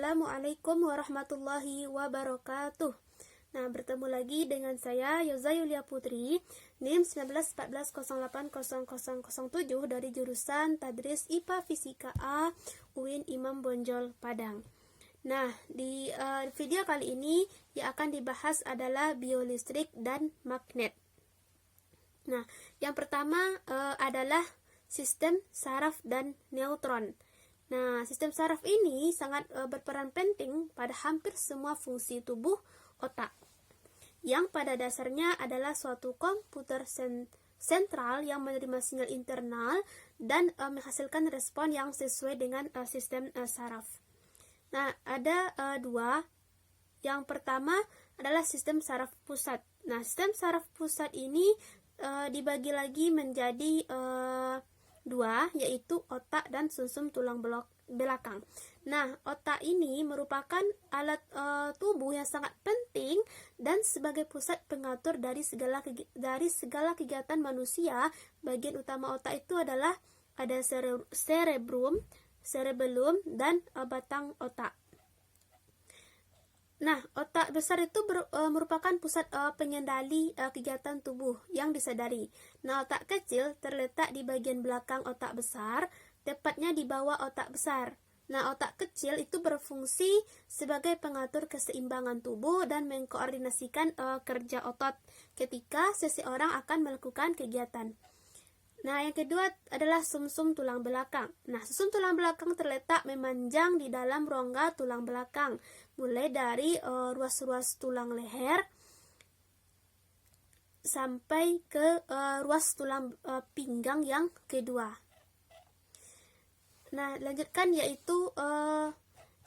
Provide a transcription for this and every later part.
Assalamualaikum warahmatullahi wabarakatuh. Nah, bertemu lagi dengan saya Yoza Yulia Putri, NIM 1914080007 dari jurusan Tadris IPA Fisika A UIN Imam Bonjol Padang. Nah, di video kali ini yang akan dibahas adalah biolistrik dan magnet. Nah, yang pertama adalah sistem saraf dan neutron. Nah, sistem saraf ini sangat berperan penting pada hampir semua fungsi tubuh otak, yang pada dasarnya adalah suatu komputer sentral yang menerima sinyal internal dan menghasilkan respon yang sesuai dengan sistem saraf. Nah, ada dua. Yang pertama adalah sistem saraf pusat. Nah, sistem saraf pusat ini dibagi lagi menjadi dua, yaitu otak dan sumsum tulang belakang. Nah, otak ini merupakan alat tubuh yang sangat penting dan sebagai pusat pengatur dari segala kegiatan manusia. Bagian utama otak itu adalah ada cerebellum dan batang otak. Nah, otak besar itu merupakan pusat pengendali kegiatan tubuh yang disadari. Nah, otak kecil terletak di bagian belakang otak besar, tepatnya di bawah otak besar. Nah, otak kecil itu berfungsi sebagai pengatur keseimbangan tubuh dan mengkoordinasikan kerja otot ketika seseorang akan melakukan kegiatan. Nah, yang kedua adalah sumsum tulang belakang. Nah, sumsum tulang belakang terletak memanjang di dalam rongga tulang belakang, mulai dari ruas-ruas tulang leher sampai ke ruas tulang pinggang yang kedua. Nah, lanjutkan yaitu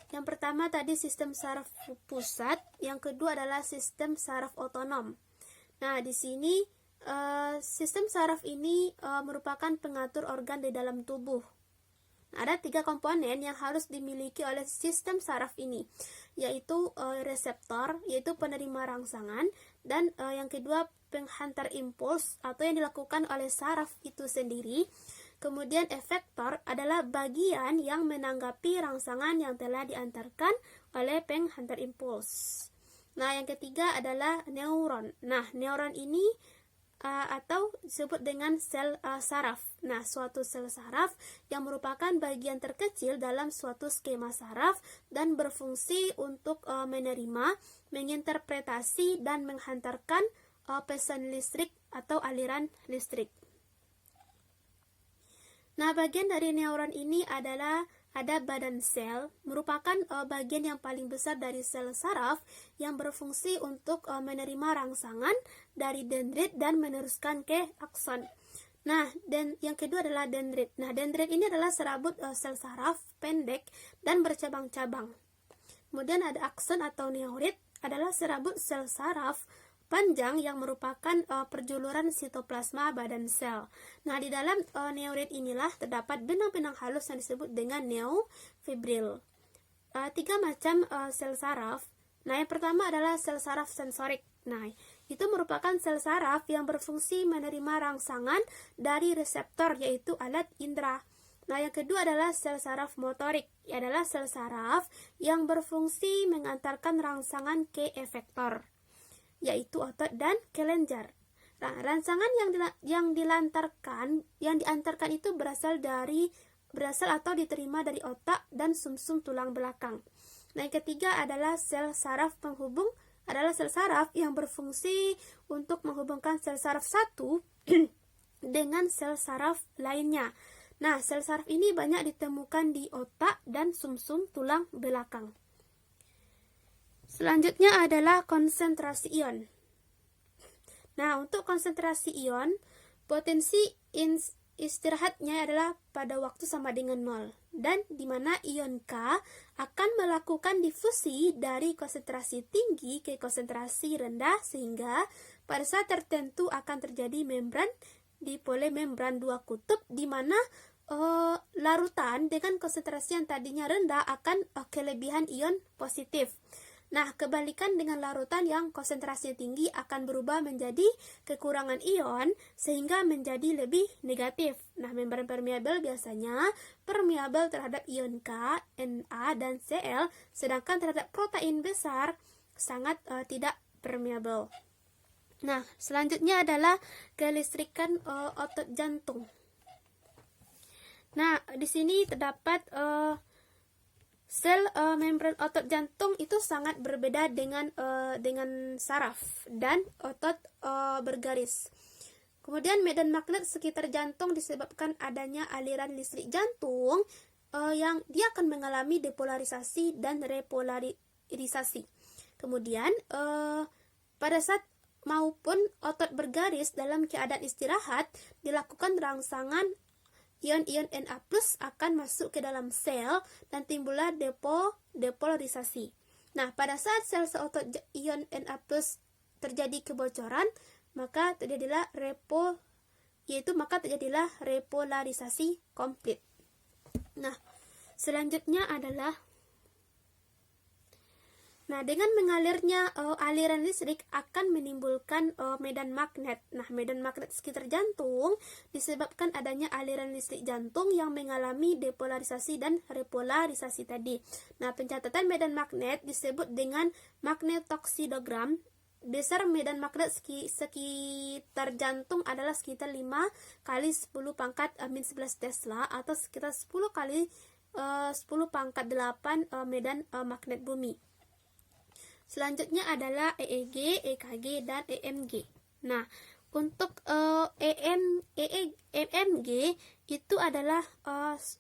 yang pertama tadi sistem saraf pusat, yang kedua adalah sistem saraf otonom. Nah, di sini sistem saraf ini merupakan pengatur organ di dalam tubuh. Nah, ada 3 komponen yang harus dimiliki oleh sistem saraf ini, yaitu reseptor, yaitu penerima rangsangan, dan yang kedua penghantar impuls atau yang dilakukan oleh saraf itu sendiri. Kemudian efektor adalah bagian yang menanggapi rangsangan yang telah diantarkan oleh penghantar impuls. Nah, yang ketiga adalah neuron. Nah, neuron ini atau disebut dengan sel saraf. Nah, suatu sel saraf yang merupakan bagian terkecil dalam suatu skema saraf dan berfungsi untuk menerima, menginterpretasi, dan menghantarkan pesan listrik atau aliran listrik. Nah, bagian dari neuron ini adalah ada badan sel, merupakan bagian yang paling besar dari sel saraf yang berfungsi untuk menerima rangsangan dari dendrit dan meneruskan ke akson. Nah, dan yang kedua adalah dendrit. Nah, dendrit ini adalah serabut sel saraf pendek dan bercabang-cabang. Kemudian ada akson atau neurit adalah serabut sel saraf panjang yang merupakan perjuluran sitoplasma badan sel. Nah, di dalam neurit inilah terdapat benang-benang halus yang disebut dengan neofibril. 3 macam sel saraf. Nah, yang pertama adalah sel saraf sensorik. Nah, itu merupakan sel saraf yang berfungsi menerima rangsangan dari reseptor, yaitu alat indera. Nah, yang kedua adalah sel saraf motorik, adalah sel saraf yang berfungsi mengantarkan rangsangan ke efektor, yaitu otot dan kelenjar. Nah, rangsangan yang diantarkan itu berasal atau diterima dari otak dan sumsum tulang belakang. Nah, yang ketiga adalah sel saraf penghubung, adalah sel saraf yang berfungsi untuk menghubungkan sel saraf satu dengan sel saraf lainnya. Nah, sel saraf ini banyak ditemukan di otak dan sumsum tulang belakang. Selanjutnya adalah konsentrasi ion. Nah, untuk konsentrasi ion, potensi istirahatnya adalah pada waktu sama dengan 0, dan di mana ion K akan melakukan difusi dari konsentrasi tinggi ke konsentrasi rendah, sehingga pada saat tertentu akan terjadi membran dipole membran 2 kutub, di mana larutan dengan konsentrasi yang tadinya rendah akan kelebihan ion positif. Nah, kebalikan dengan larutan yang konsentrasinya tinggi akan berubah menjadi kekurangan ion sehingga menjadi lebih negatif. Nah, membran permeabel biasanya permeabel terhadap ion K, Na, dan Cl, sedangkan terhadap protein besar sangat tidak permeabel. Nah, selanjutnya adalah kelistrikan otot jantung. Nah, di sini terdapat sel membran otot jantung itu sangat berbeda dengan saraf dan otot bergaris. Kemudian medan magnet sekitar jantung disebabkan adanya aliran listrik jantung yang dia akan mengalami depolarisasi dan repolarisasi. Kemudian pada saat maupun otot bergaris dalam keadaan istirahat dilakukan rangsangan, ion-ion Na+ akan masuk ke dalam sel dan timbullah depolarisasi. Nah, pada saat sel seotot ion Na+ terjadi kebocoran, maka terjadilah repolarisasi komplit. Nah, selanjutnya adalah dengan mengalirnya aliran listrik akan menimbulkan medan magnet. Nah, medan magnet sekitar jantung disebabkan adanya aliran listrik jantung yang mengalami depolarisasi dan repolarisasi tadi. Nah, pencatatan medan magnet disebut dengan magnetoksidogram. Besar medan magnet sekitar jantung adalah sekitar 5 kali 10 pangkat -11 Tesla atau sekitar 10 kali 10 pangkat 8 medan magnet bumi. Selanjutnya adalah EEG, EKG, dan EMG. Nah, untuk EMG itu adalah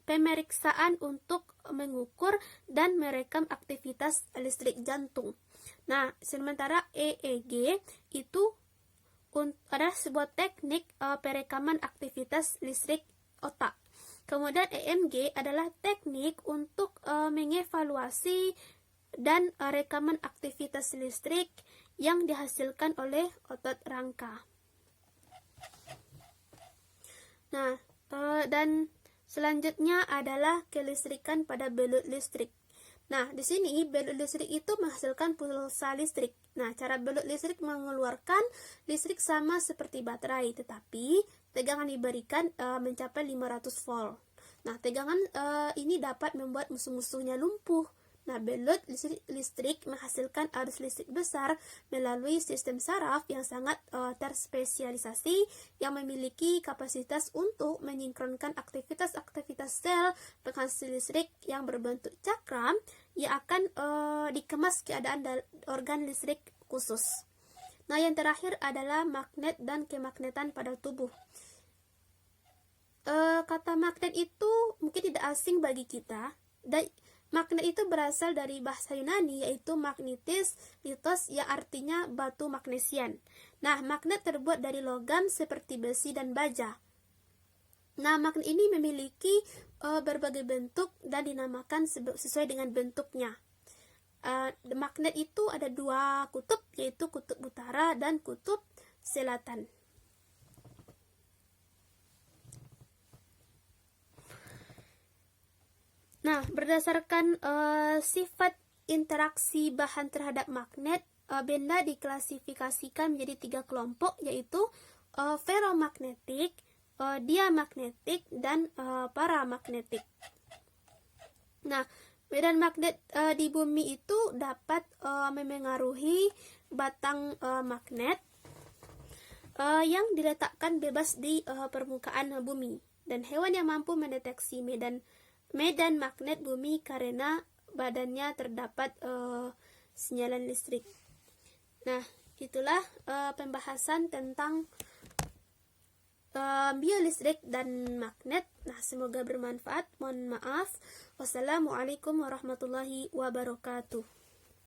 pemeriksaan untuk mengukur dan merekam aktivitas listrik jantung. Nah, sementara EEG itu adalah sebuah teknik perekaman aktivitas listrik otak. Kemudian EMG adalah teknik untuk mengevaluasi dan rekaman aktivitas listrik yang dihasilkan oleh otot rangka. Nah, dan selanjutnya adalah kelistrikan pada belut listrik. Nah, di sini belut listrik itu menghasilkan pulsa listrik. Nah, cara belut listrik mengeluarkan listrik sama seperti baterai, tetapi tegangan diberikan mencapai 500 volt. Nah, tegangan ini dapat membuat musuh-musuhnya lumpuh. Nah, belut listrik menghasilkan arus listrik besar melalui sistem saraf yang sangat terspesialisasi yang memiliki kapasitas untuk menyinkronkan aktivitas-aktivitas sel penghasil listrik yang berbentuk cakram yang akan dikemas keadaan organ listrik khusus. Nah, yang terakhir adalah magnet dan kemagnetan pada tubuh. Kata magnet itu mungkin tidak asing bagi kita. Magnet itu berasal dari bahasa Yunani yaitu magnetis, litos yang artinya batu magnesian. Nah, magnet terbuat dari logam seperti besi dan baja. Nah, magnet ini memiliki berbagai bentuk dan dinamakan sesuai dengan bentuknya. Magnet itu ada 2 kutub, yaitu kutub utara dan kutub selatan. Nah, berdasarkan sifat interaksi bahan terhadap magnet, benda diklasifikasikan menjadi 3 kelompok, yaitu ferromagnetik, diamagnetik, dan paramagnetik. Nah, medan magnet di bumi itu dapat memengaruhi batang magnet yang diletakkan bebas di permukaan bumi, dan hewan yang mampu mendeteksi medan magnet bumi karena badannya terdapat sinyalan listrik. Nah, itulah pembahasan tentang biolistrik dan magnet. Nah, semoga bermanfaat. Mohon maaf. Wassalamualaikum warahmatullahi wabarakatuh.